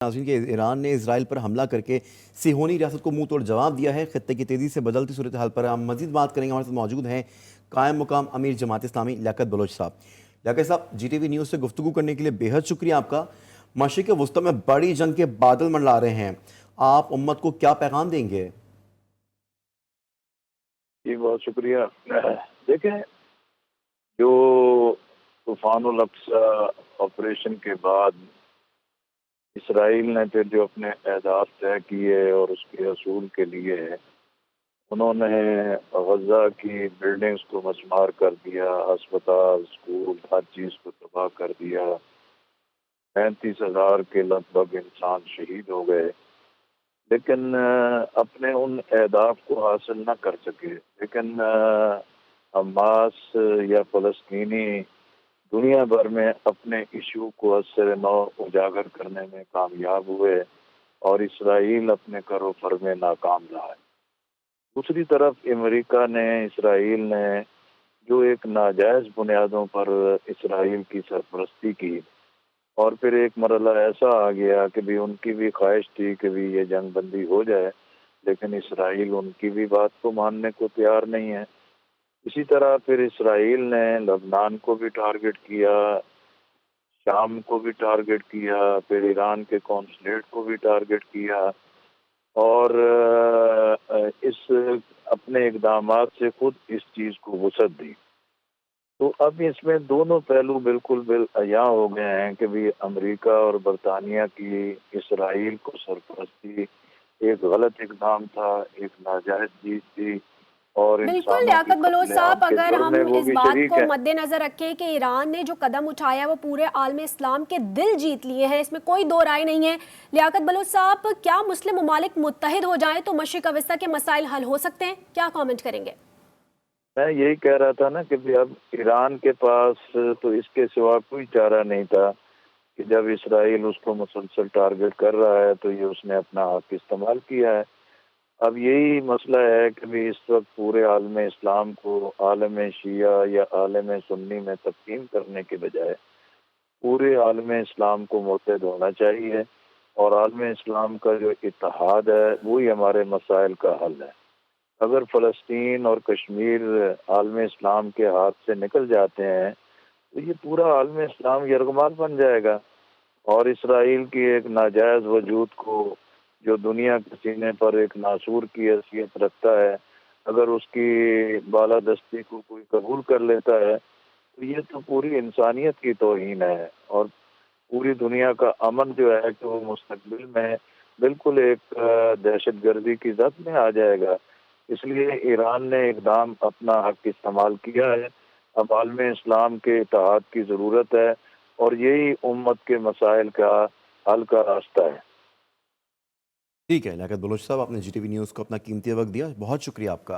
नाज़रीन के ईरान ने इसराइल पर हमला करके सिहोनी रियासत को मुंह तोड़ जवाब दिया है। खित्ते की तेज़ी से बदलती सूरत हाल पर हम मजीद बात करेंगे। हमारे साथ मौजूद हैं कायम मुकाम अमीर जमात इस्लामी लियाकत बलोच साहब। लियाकत साहब, GTV न्यूज़ से गुफ्तगू करने के लिए बेहद शुक्रिया आपका। मशरिक़ वस्ती में बड़ी जंग के बादल मंडरा रहे हैं, आप उम्मत को क्या पैगाम देंगे? जी बहुत शुक्रिया। देखें, जो तूफानुल अक्सा ऑपरेशन के बाद इसराइल ने फिर जो अपने अहदाफ तय किए और उसके असूल के लिए उन्होंने गजा की बिल्डिंग्स को मस्मार कर दिया, अस्पताल, स्कूल, हर चीज़ को तबाह कर दिया। 35,000 के लगभग इंसान शहीद हो गए, लेकिन अपने उन अहदाफ को हासिल न कर सके। लेकिन हमास या फ़लस्तीनी दुनिया भर में अपने इशू को असर नौ उजागर करने में कामयाब हुए और इसराइल अपने करो फर में नाकाम रहा है। दूसरी तरफ अमेरिका ने, इसराइल ने जो एक नाजायज़ बुनियादों पर इसराइल की सरपरस्ती की और फिर एक मरला ऐसा आ गया कि भी उनकी भी ख्वाहिश थी कि भी ये जंग बंदी हो जाए, लेकिन इसराइल उनकी भी बात को मानने को तैयार नहीं है। इसी तरह फिर इसराइल ने लबनान को भी टारगेट किया, शाम को भी टारगेट किया, फिर ईरान के कॉन्सुलेट को भी टारगेट किया और इस अपने इक़दामात से खुद इस चीज़ को वुसअत दी। तो अब इसमें दोनों पहलू बिल्कुल अया हो गए हैं कि भी अमेरिका और बरतानिया की इसराइल को सरपरस्ती एक गलत इक़दाम था, एक नाजायज़ चीज़ थी और बिल्कुल इंसानों की लियाकत बलोच कत्लेआम साहब, के अगर जुर्म हम में वो इस भी बात शरीक को है। मद्देनजर रखें कि ईरान ने जो कदम उठाया वो पूरे आलम इस्लाम के दिल जीत लिए हैं, इसमें कोई दो राय नहीं है। लियाकत बलोच साहब, क्या मुस्लिम ममालिक मुत्तहिद हो जाएं तो मशरिक़ वस्ती के मसाइल हल हो सकते हैं? क्या कमेंट करेंगे? मैं यही कह रहा था ना कि भी अब ईरान के पास तो इसके सिवा कोई चारा नहीं था कि जब इसराइल उसको मुसलसल टारगेट कर रहा है तो ये उसने अपना हक इस्तेमाल किया है। अब यही मसला है कि भी इस वक्त पूरे आलम इस्लाम को आलम शिया या आलम सुन्नी में तक़सीम करने के बजाय पूरे आलम इस्लाम को मुत्तहिद होना चाहिए और आलम इस्लाम का जो इत्तेहाद है वही हमारे मसाइल का हल है। अगर फ़लस्तीन और कश्मीर आलम इस्लाम के हाथ से निकल जाते हैं तो ये पूरा आलम इस्लाम यरगमाल बन जाएगा और इसराइल की एक नाजायज़ वजूद को, जो दुनिया के सीने पर एक नासूर की हैसियत रखता है, अगर उसकी बालादस्ती को कोई कबूल कर लेता है तो ये तो पूरी इंसानियत की तौहीन है और पूरी दुनिया का अमन जो है कि वो मुस्तकबिल में बिल्कुल एक दहशतगर्दी की जद में आ जाएगा। इसलिए ईरान ने इक़दाम अपना हक इस्तेमाल किया है। अब आलम इस्लाम के इत्तेहाद की ज़रूरत है और यही उम्मत के मसाइल का हल का रास्ता है। ठीक है लियाकत बलोच साहब, आपने GTV न्यूज़ को अपना कीमती वक्त दिया, बहुत शुक्रिया आपका।